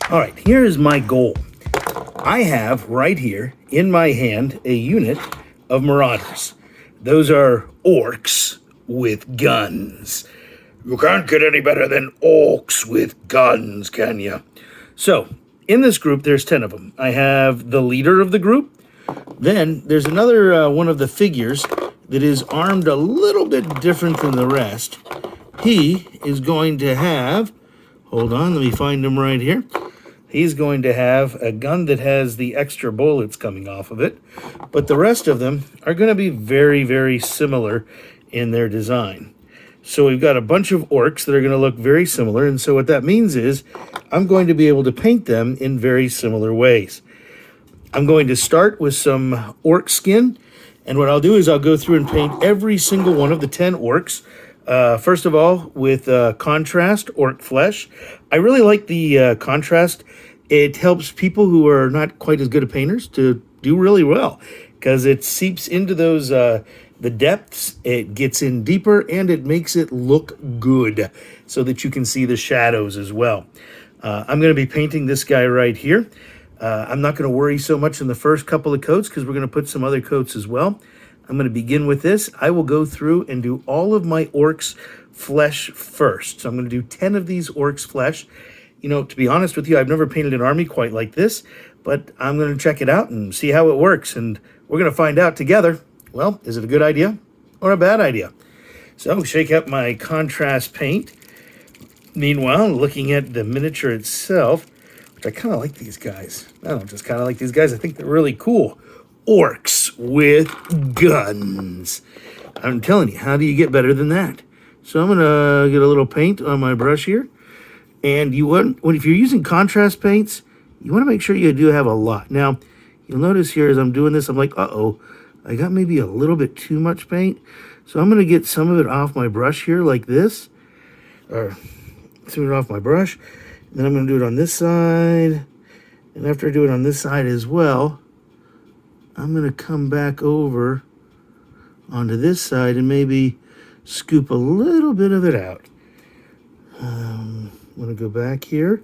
All right, here is my goal. I have right here in my hand a unit of Marauders. Those are orcs with guns. You can't get any better than orcs with guns, can you? So, in this group, there's 10 of them. I have the leader of the group. Then there's another one of the figures that is armed a little bit different than the rest. He is going to have, hold on, let me find him right here. He's going to have a gun that has the extra bullets coming off of it. But the rest of them are going to be very, very similar in their design. So we've got a bunch of orcs that are going to look very similar. And so what that means is I'm going to be able to paint them in very similar ways. I'm going to start with some orc skin. And what I'll do is I'll go through and paint every single one of the 10 orcs. First of all, with contrast orc flesh. I really like the contrast. It helps people who are not quite as good at painters to do really well because it seeps into those the depths, it gets in deeper, and it makes it look good so that you can see the shadows as well. I'm going to be painting this guy right here. I'm not going to worry so much in the first couple of coats because we're going to put some other coats as well. I'm going to begin with this. I will go through and do all of my orcs flesh first. So I'm going to do 10 of these orcs flesh. You know, to be honest with you, I've never painted an army quite like this, but I'm going to check it out and see how it works. And we're going to find out together, well, is it a good idea or a bad idea? So shake up my contrast paint. Meanwhile, looking at the miniature itself, which I kind of like these guys. I don't just kind of like these guys. I think they're really cool. Orcs with guns. I'm telling you, how do you get better than that? So I'm going to get a little paint on my brush here. And if you're using contrast paints, you want to make sure you do have a lot. Now, you'll notice here as I'm doing this, I'm like, uh-oh, I got maybe a little bit too much paint. So I'm going to get some of it off my brush here like this. Or some of it off my brush. And then I'm going to do it on this side. And after I do it on this side as well, I'm going to come back over onto this side and maybe scoop a little bit of it out. I'm going to go back here.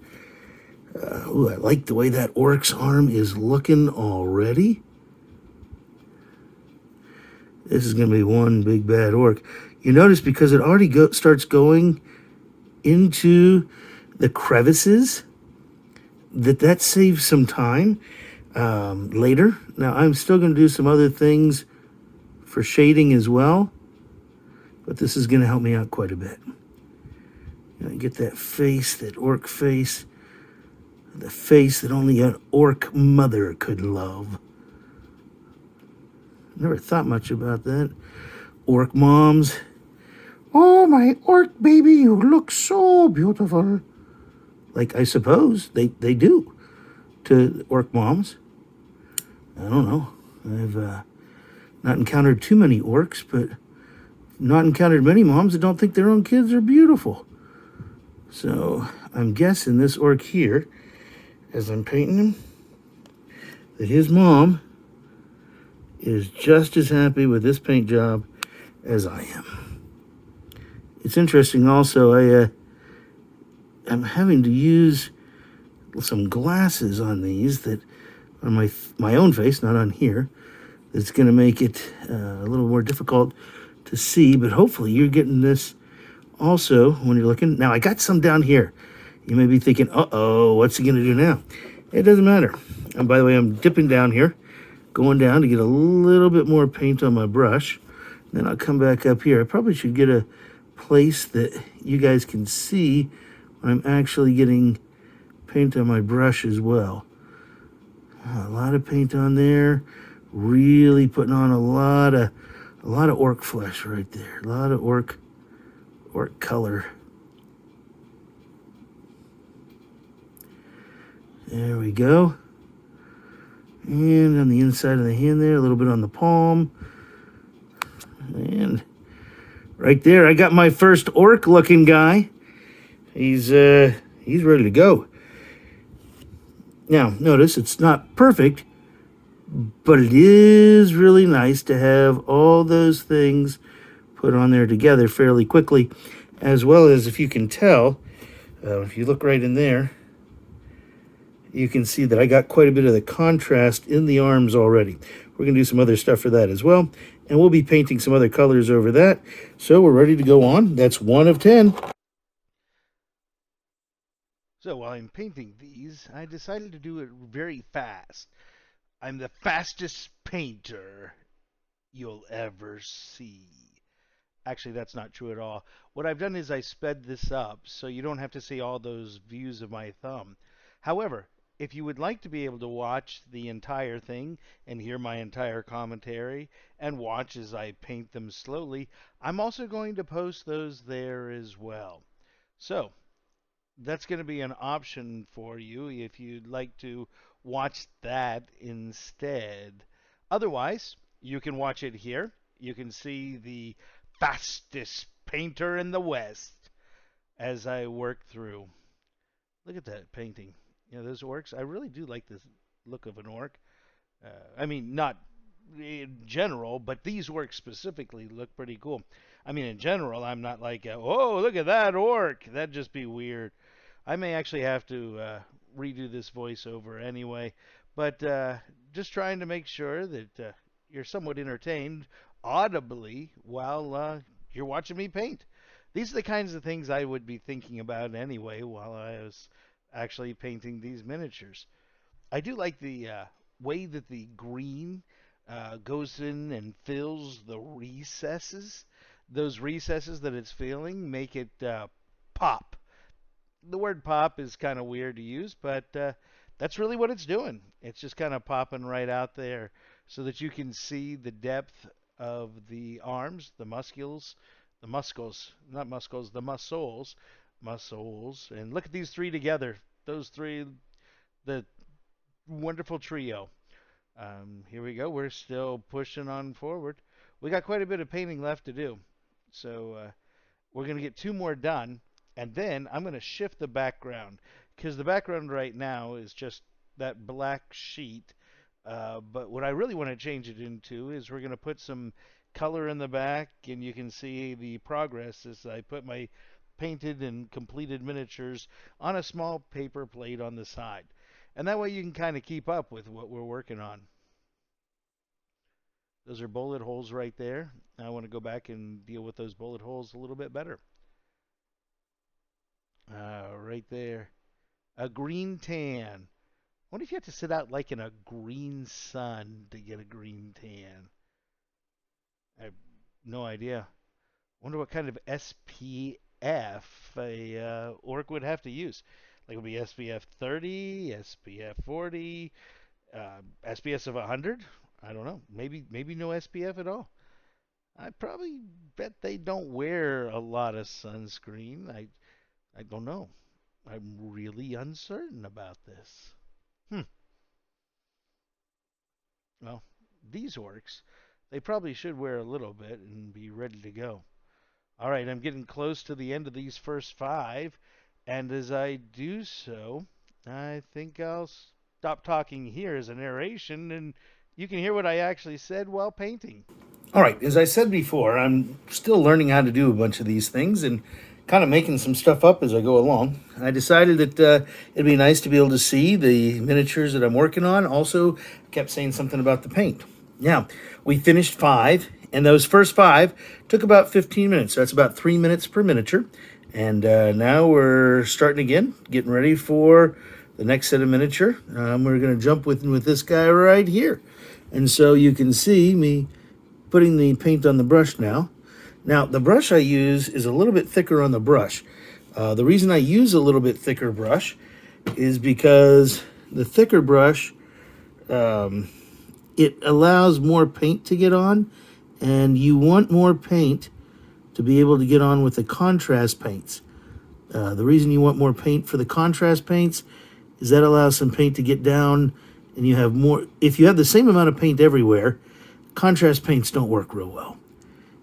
Ooh, I like the way that orc's arm is looking already. This is going to be one big bad orc. You notice because it already starts going into the crevices, that saves some time later. Now, I'm still going to do some other things for shading as well, but this is going to help me out quite a bit. Get that face, that orc face, the face that only an orc mother could love. Never thought much about that. Orc moms. Oh, my orc baby, you look so beautiful. Like, I suppose they do to orc moms. I don't know. I've not encountered too many orcs, but not encountered many moms that don't think their own kids are beautiful. So I'm guessing this orc here, as I'm painting him, that his mom is just as happy with this paint job as I am. It's interesting also, I'm having to use some glasses on these that on my own face, not on here. It's going to make it a little more difficult to see, but hopefully you're getting this also when you're looking. Now, I got some down here. You may be thinking, uh-oh, what's he going to do now? It doesn't matter. And by the way, I'm dipping down here, going down to get a little bit more paint on my brush. Then I'll come back up here. I probably should get a place that you guys can see when I'm actually getting paint on my brush as well. A lot of paint on there. Really putting on a lot of orc flesh right there. A lot of orc color. There we go. And on the inside of the hand there, a little bit on the palm. And right there, I got my first orc-looking guy. He's ready to go. Now, notice it's not perfect, but it is really nice to have all those things put on there together fairly quickly, as well as, if you can tell, if you look right in there, you can see that I got quite a bit of the contrast in the arms already. We're going to do some other stuff for that as well, and we'll be painting some other colors over that. So we're ready to go on. That's 1 of 10. So while I'm painting these, I decided to do it very fast. I'm the fastest painter you'll ever see. Actually, that's not true at all. What I've done is I sped this up so you don't have to see all those views of my thumb. However, if you would like to be able to watch the entire thing and hear my entire commentary and watch as I paint them slowly, I'm also going to post those there as well. So, that's going to be an option for you if you'd like to watch that instead. Otherwise, you can watch it here. You can see the fastest painter in the West as I work through. Look at that painting. You know, those orcs. I really do like the look of an orc. I mean, not in general, but these orcs specifically look pretty cool. I mean, in general, I'm not like, oh, look at that orc. That'd just be weird. I may actually have to redo this voiceover anyway, but just trying to make sure that you're somewhat entertained audibly while you're watching me paint. These are the kinds of things I would be thinking about anyway while I was actually painting these miniatures. I do like the way that the green goes in and fills the recesses. Those recesses that it's filling make it pop. The word pop is kind of weird to use, but that's really what it's doing. It's just kind of popping right out there so that you can see the depth of the arms, not muscles, the muscles. And look at these three together. Those three, the wonderful trio. Here we go. We're still pushing on forward. We got quite a bit of painting left to do. So we're going to get two more done, and then I'm going to shift the background because the background right now is just that black sheet. But what I really want to change it into is we're going to put some color in the back, and you can see the progress as I put my painted and completed miniatures on a small paper plate on the side. And that way you can kind of keep up with what we're working on. Those are bullet holes right there. I want to go back and deal with those bullet holes a little bit better. Right there. A green tan. I wonder if you have to sit out like in a green sun to get a green tan. I have no idea. Wonder what kind of SPF a orc would have to use. Like it would be SPF 30, SPF 40, SPS of 100. I don't know. Maybe no SPF at all. I probably bet they don't wear a lot of sunscreen. I don't know. I'm really uncertain about this. Hmm. Well, these orcs, they probably should wear a little bit and be ready to go. All right, I'm getting close to the end of these first five, and as I do so, I think I'll stop talking here as a narration, and you can hear what I actually said while painting. All right, as I said before, I'm still learning how to do a bunch of these things and kind of making some stuff up as I go along. I decided that it'd be nice to be able to see the miniatures that I'm working on. Also, kept saying something about the paint. Now, we finished five, and those first five took about 15 minutes. So that's about 3 minutes per miniature. And now we're starting again, getting ready for the next set of miniature. We're going to jump with this guy right here. And so you can see me putting the paint on the brush now. Now, the brush I use is a little bit thicker on the brush. The reason I use a little bit thicker brush is because the thicker brush, it allows more paint to get on, and you want more paint to be able to get on with the contrast paints. The reason you want more paint for the contrast paints is that allows some paint to get down, and you have more. If you have the same amount of paint everywhere, contrast paints don't work real well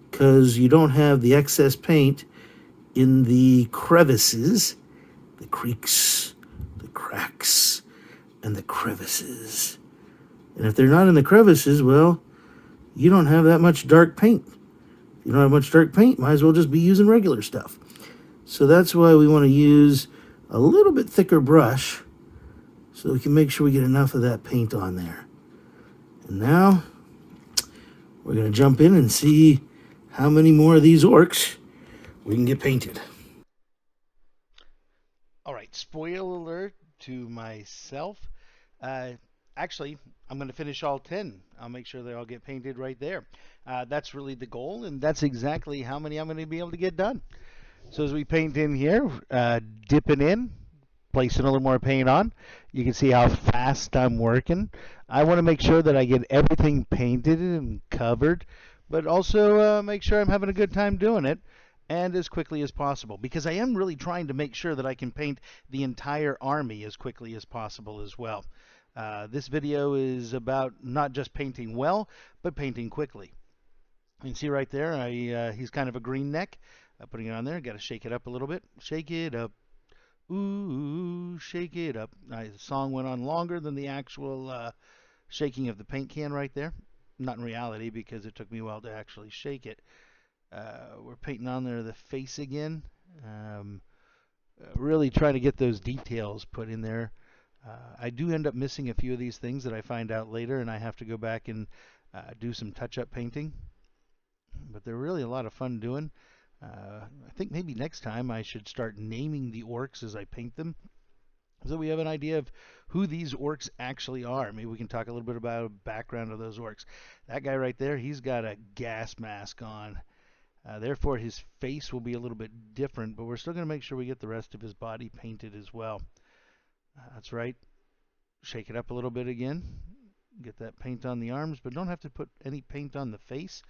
because you don't have the excess paint in the crevices, the creaks, the cracks, and the crevices. And if they're not in the crevices, well, you don't have that much dark paint. If you don't have much dark paint, might as well just be using regular stuff. So that's why we want to use a little bit thicker brush so we can make sure we get enough of that paint on there. And now we're going to jump in and see how many more of these orcs we can get painted. All right, spoiler alert to myself. Uh, Actually, I'm going to finish all 10. I'll make sure they all get painted right there. That's really the goal, and that's exactly how many I'm going to be able to get done. So as we paint in here, dipping in, placing a little more paint on, you can see how fast I'm working. I want to make sure that I get everything painted and covered, but also make sure I'm having a good time doing it and as quickly as possible, because I am really trying to make sure that I can paint the entire army as quickly as possible as well. This video is about not just painting well, but painting quickly. You can see right there, he's kind of a green neck. Putting it on there, got to shake it up a little bit. Shake it up. Ooh, shake it up. The song went on longer than the actual shaking of the paint can right there. Not in reality, because it took me a while to actually shake it. We're painting on there the face again. Really trying to get those details put in there. I do end up missing a few of these things that I find out later, and I have to go back and do some touch-up painting. But they're really a lot of fun doing. I think maybe next time I should start naming the orcs as I paint them, so we have an idea of who these orcs actually are. Maybe we can talk a little bit about the background of those orcs. That guy right there, he's got a gas mask on. Therefore, his face will be a little bit different, but we're still going to make sure we get the rest of his body painted as well. That's right. Shake it up a little bit again. Get that paint on the arms, but don't have to put any paint on the face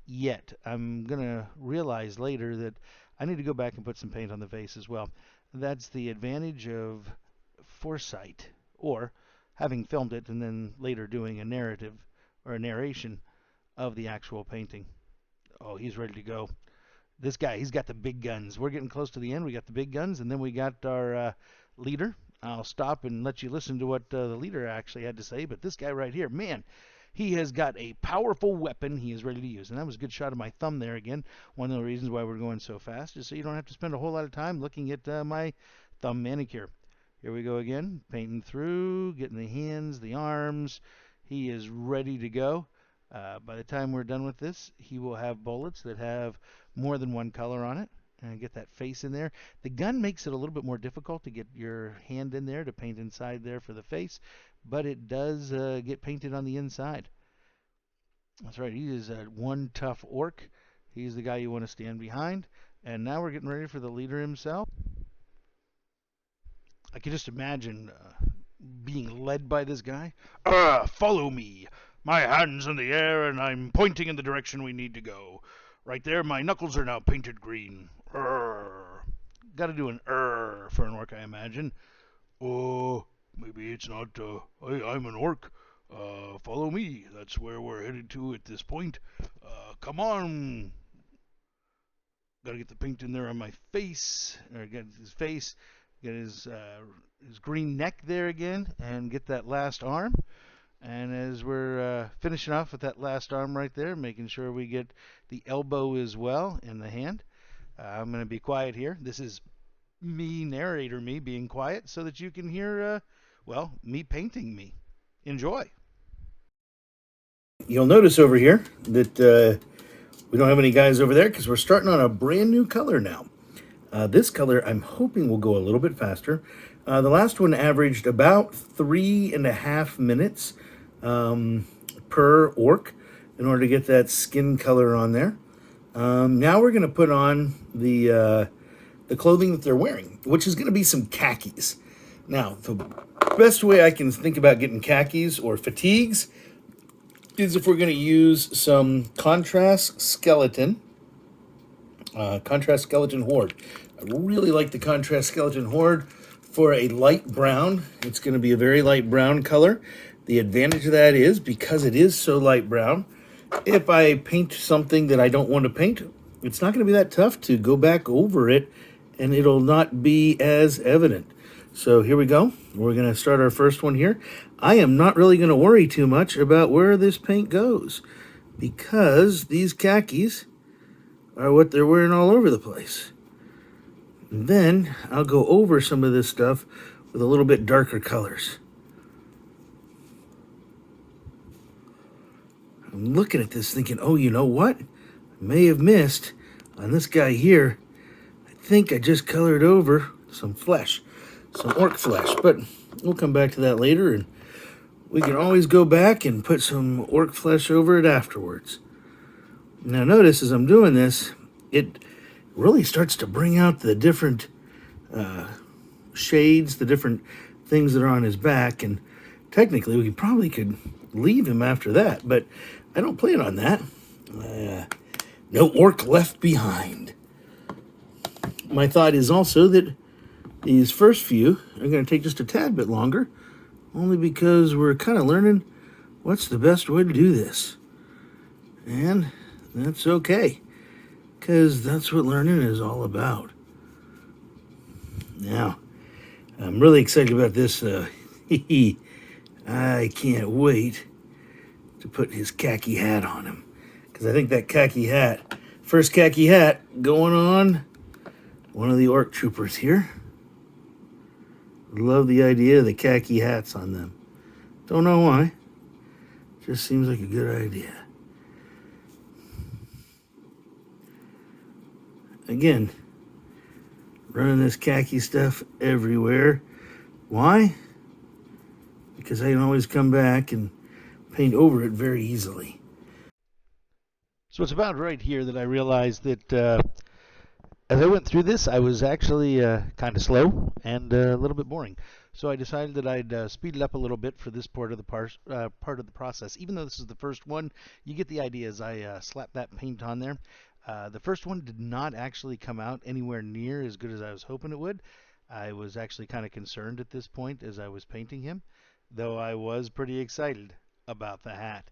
yet. I'm going to realize later that I need to go back and put some paint on the face as well. That's the advantage of foresight, or having filmed it and then later doing a narrative or a narration of the actual painting. Oh, he's ready to go. This guy, he's got the big guns. We're getting close to the end. We got the big guns, and then we got our leader. I'll stop and let you listen to what the leader actually had to say. But this guy right here, man, he has got a powerful weapon he is ready to use. And that was a good shot of my thumb there again. One of the reasons why we're going so fast is so you don't have to spend a whole lot of time looking at my thumb manicure. Here we go again, painting through, getting the hands, the arms. He is ready to go. By the time we're done with this, he will have bullets that have more than one color on it. And get that face in there. The gun makes it a little bit more difficult to get your hand in there to paint inside there for the face, but it does get painted on the inside. That's right, he is one tough orc. He's the guy you want to stand behind. And now we're getting ready for the leader himself. I can just imagine being led by this guy. Follow me. My hand's in the air and I'm pointing in the direction we need to go. Right there, my knuckles are now painted green. Got to do an for an orc, I imagine. Oh, maybe it's not. I'm an orc. Follow me. That's where we're headed to at this point. Come on. Got to get the paint in there on my face, or get his face, get his green neck there again, and get that last arm. And as we're finishing off with that last arm right there, making sure we get the elbow as well in the hand. I'm going to be quiet here. This is me, narrator me, being quiet so that you can hear, well, me painting me. Enjoy. You'll notice over here that we don't have any guys over there because we're starting on a brand new color now. This color I'm hoping will go a little bit faster. The last one averaged about 3.5 minutes per orc in order to get that skin color on there. Now we're going to put on the clothing that they're wearing, which is going to be some khakis. Now, the best way I can think about getting khakis or fatigues is if we're going to use some contrast skeleton horde. I really like the contrast skeleton horde for a light brown. It's going to be a very light brown color. The advantage of that is because it is so light brown, if I paint something that I don't want to paint, it's not going to be that tough to go back over it and it'll not be as evident. So here we go. We're going to start our first one here. I am not really going to worry too much about where this paint goes because these khakis are what they're wearing all over the place. And then I'll go over some of this stuff with a little bit darker colors. I'm looking at this thinking, oh, you know what? I may have missed on this guy here. I think I just colored over some flesh, some orc flesh, but we'll come back to that later, and we can always go back and put some orc flesh over it afterwards. Now notice as I'm doing this, it really starts to bring out the different shades, the different things that are on his back, and technically we probably could leave him after that, but I don't plan on that. No orc left behind. My thought is also that these first few are going to take just a tad bit longer, only because we're kind of learning what's the best way to do this. And that's okay, because that's what learning is all about. Now, I'm really excited about this. I can't wait to put his khaki hat on him, because I think that khaki hat, first khaki hat going on one of the orc troopers here. Love the idea of the khaki hats on them. Don't know why. Just seems like a good idea. Again, running this khaki stuff everywhere. Why? Because I can always come back and paint over it very easily. So it's about right here that I realized that as I went through this, I was actually kind of slow and a little bit boring. So I decided that I'd speed it up a little bit for this part of the process. Even though this is the first one, you get the idea as I slap that paint on there. The first one did not actually come out anywhere near as good as I was hoping it would. I was actually kind of concerned at this point as I was painting him, though I was pretty excited about the hat.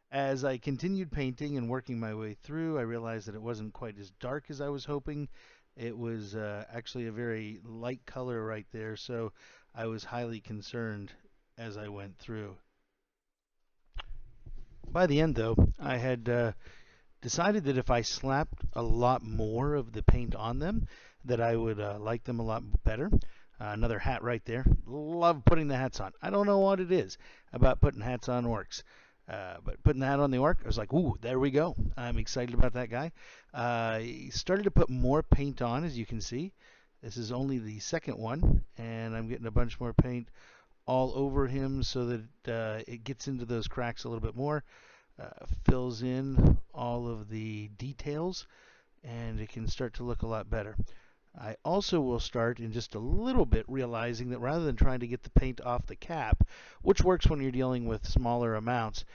As I continued painting and working my way through, I realized that it wasn't quite as dark as I was hoping. It was actually a very light color right there, so I was highly concerned as I went through. By the end, though, I had decided that if I slapped a lot more of the paint on them, that I would like them a lot better. Another hat right there. Love putting the hats on. I don't know what it is about putting hats on orcs. But putting that on the orc, I was like, ooh, there we go. I'm excited about that guy. Started to put more paint on, as you can see. This is only the second one, and I'm getting a bunch more paint all over him so that it gets into those cracks a little bit more, fills in all of the details, and it can start to look a lot better. I also will start in just a little bit realizing that rather than trying to get the paint off the cap, which works when you're dealing with smaller amounts,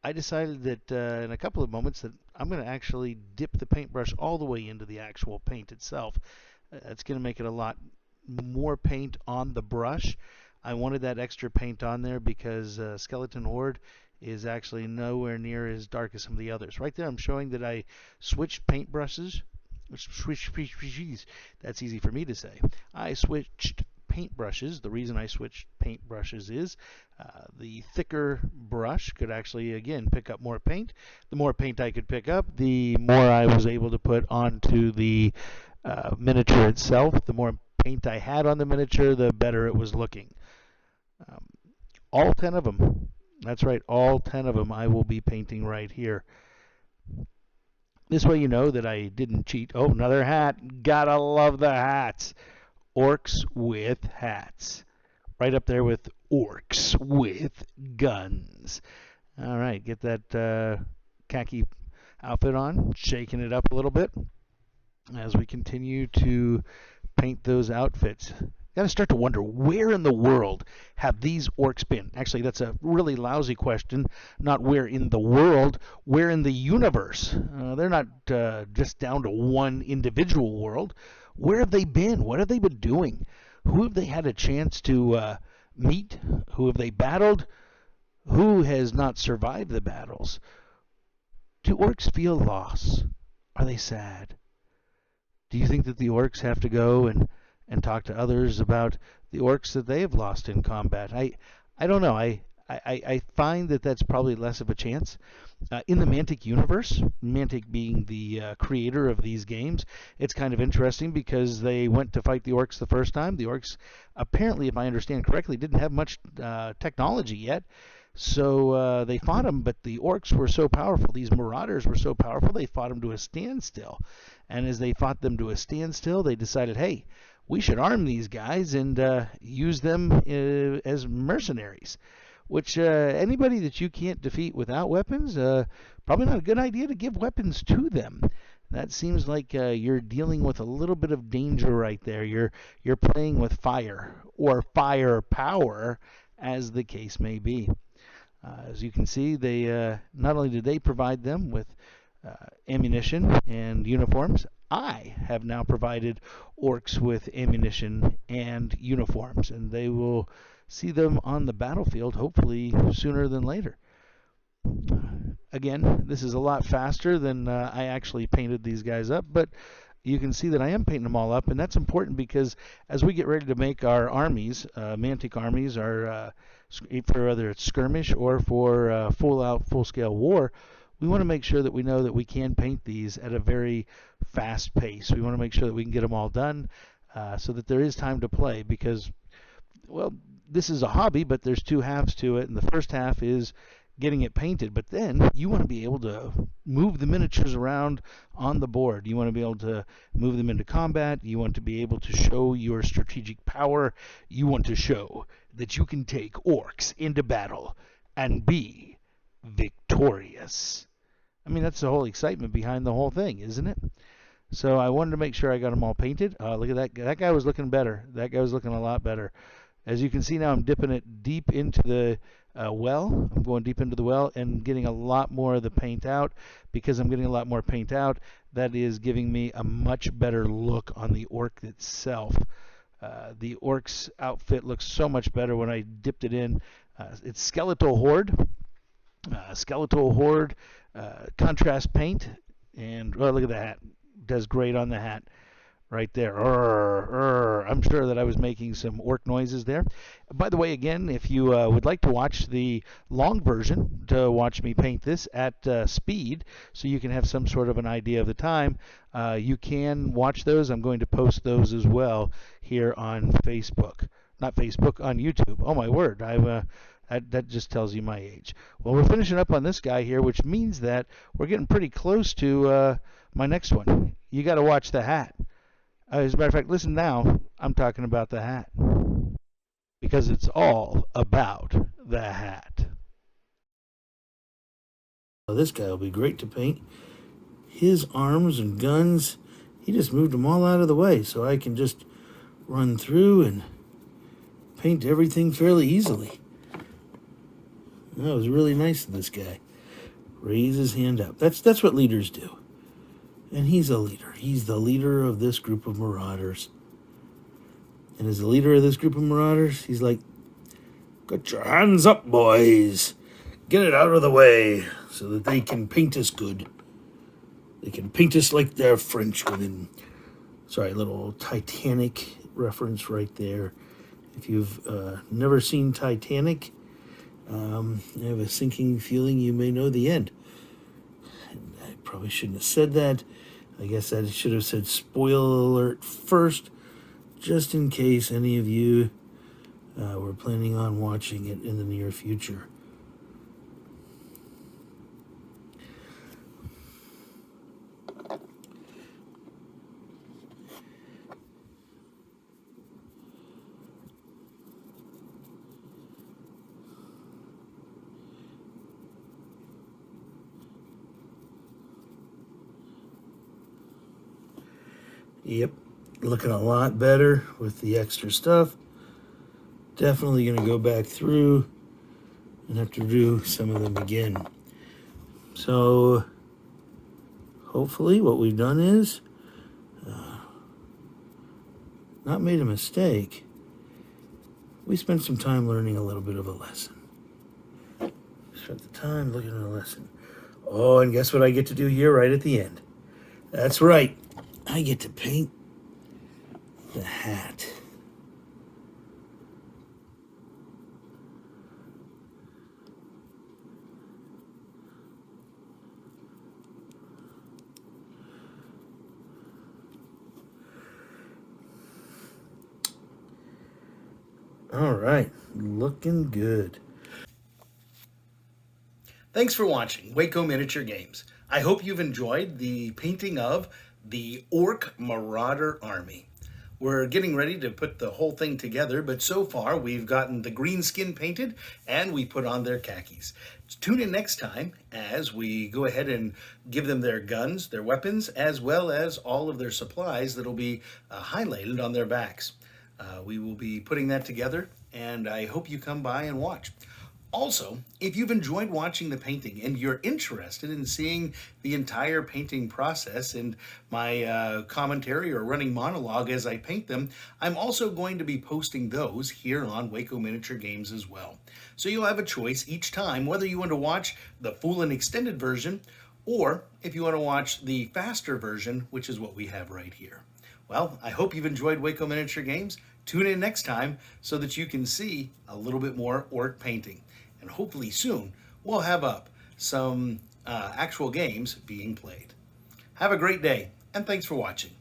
I decided that in a couple of moments that I'm going to actually dip the paintbrush all the way into the actual paint itself. It's going to make it a lot more paint on the brush. I wanted that extra paint on there because Skeleton Horde is actually nowhere near as dark as some of the others. Right there I'm showing that I switched paintbrushes. That's easy for me to say. I switched paintbrushes. The reason I switched paintbrushes is the thicker brush could actually, again, pick up more paint. The more paint I could pick up, the more I was able to put onto the miniature itself. The more paint I had on the miniature, the better it was looking. All 10 of them. That's right, all 10 of them I will be painting right here. This way you know that I didn't cheat. Oh, another hat. Gotta love the hats. Orcs with hats. Right up there with orcs with guns. All right, get that khaki outfit on. Shaking it up a little bit as we continue to paint those outfits. Got to start to wonder, where in the world have these orcs been? Actually, that's a really lousy question. Not where in the world, where in the universe? They're not just down to one individual world. Where have they been? What have they been doing? Who have they had a chance to meet? Who have they battled? Who has not survived the battles? Do orcs feel loss? Are they sad? Do you think that the orcs have to go and talk to others about the orcs that they have lost in combat? I don't know. I find that that's probably less of a chance. In the Mantic universe, Mantic being the creator of these games, it's kind of interesting because they went to fight the orcs the first time. The orcs, apparently, if I understand correctly, didn't have much technology yet. So they fought them, but the orcs were so powerful, these marauders were so powerful, they fought them to a standstill. And as they fought them to a standstill, they decided, hey, we should arm these guys and use them as mercenaries. Which anybody that you can't defeat without weapons, probably not a good idea to give weapons to them. That seems like you're dealing with a little bit of danger right there. You're playing with fire or fire power, as the case may be. As you can see, they not only did they provide them with ammunition and uniforms, I have now provided orcs with ammunition and uniforms, and they will see them on the battlefield hopefully sooner than later. Again, this is a lot faster than I actually painted these guys up, but you can see that I am painting them all up, and that's important because as we get ready to make our armies, Mantic armies, are for whether it's skirmish or for full-scale war, we want to make sure that we know that we can paint these at a very fast pace. We want to make sure that we can get them all done so that there is time to play because, well, this is a hobby, but there's two halves to it, and the first half is getting it painted, but then you want to be able to move the miniatures around on the board. You want to be able to move them into combat. You want to be able to show your strategic power. You want to show that you can take orcs into battle and be victorious. I mean, that's the whole excitement behind the whole thing, isn't it? So I wanted to make sure I got them all painted. Look at that. That guy was looking better. That guy was looking a lot better. As you can see now, I'm dipping it deep into the well. I'm going deep into the well and getting a lot more of the paint out. Because I'm getting a lot more paint out, that is giving me a much better look on the orc itself. The orc's outfit looks so much better when I dipped it in. It's Skeletal Horde. Skeletal Horde contrast paint. And look at the hat. Does great on the hat. Right there. I'm sure that I was making some orc noises there. By the way, again, if you would like to watch the long version, to watch me paint this at speed, so you can have some sort of an idea of the time, you can watch those. I'm going to post those as well here on Facebook. Not Facebook, on YouTube. Oh, my word. That just tells you my age. Well, we're finishing up on this guy here, which means that we're getting pretty close to my next one. You got to watch the hat. As a matter of fact, listen now, I'm talking about the hat. Because it's all about the hat. This guy will be great to paint. His arms and guns, he just moved them all out of the way so I can just run through and paint everything fairly easily. That was really nice of this guy. Raise his hand up. That's what leaders do. And he's a leader. He's the leader of this group of marauders. And as the leader of this group of marauders, he's like, "Get your hands up, boys. Get it out of the way so that they can paint us good. They can paint us like they're French within." Sorry, a little Titanic reference right there. If you've never seen Titanic, I have a sinking feeling you may know the end. I probably shouldn't have said that. I guess I should have said spoiler alert first, just in case any of you were planning on watching it in the near future. Yep, looking a lot better with the extra stuff. Definitely going to go back through and have to do some of them again. So, hopefully what we've done is not made a mistake. We spent some time learning a little bit of a lesson. Spent the time looking at a lesson. Oh, and guess what I get to do here right at the end? That's right. I get to paint the hat. All right, looking good. Thanks for watching Waco Miniature Games. I hope you've enjoyed the painting of the Orc Marauder Army. We're getting ready to put the whole thing together, but so far we've gotten the green skin painted and we put on their khakis. Tune in next time as we go ahead and give them their guns, their weapons, as well as all of their supplies that'll be highlighted on their backs. We will be putting that together, and I hope you come by and watch. Also, if you've enjoyed watching the painting and you're interested in seeing the entire painting process and my commentary or running monologue as I paint them, I'm also going to be posting those here on Waco Miniature Games as well. So you'll have a choice each time whether you want to watch the full and extended version or if you want to watch the faster version, which is what we have right here. Well, I hope you've enjoyed Waco Miniature Games. Tune in next time so that you can see a little bit more orc painting. And hopefully soon we'll have up some actual games being played. Have a great day, and thanks for watching.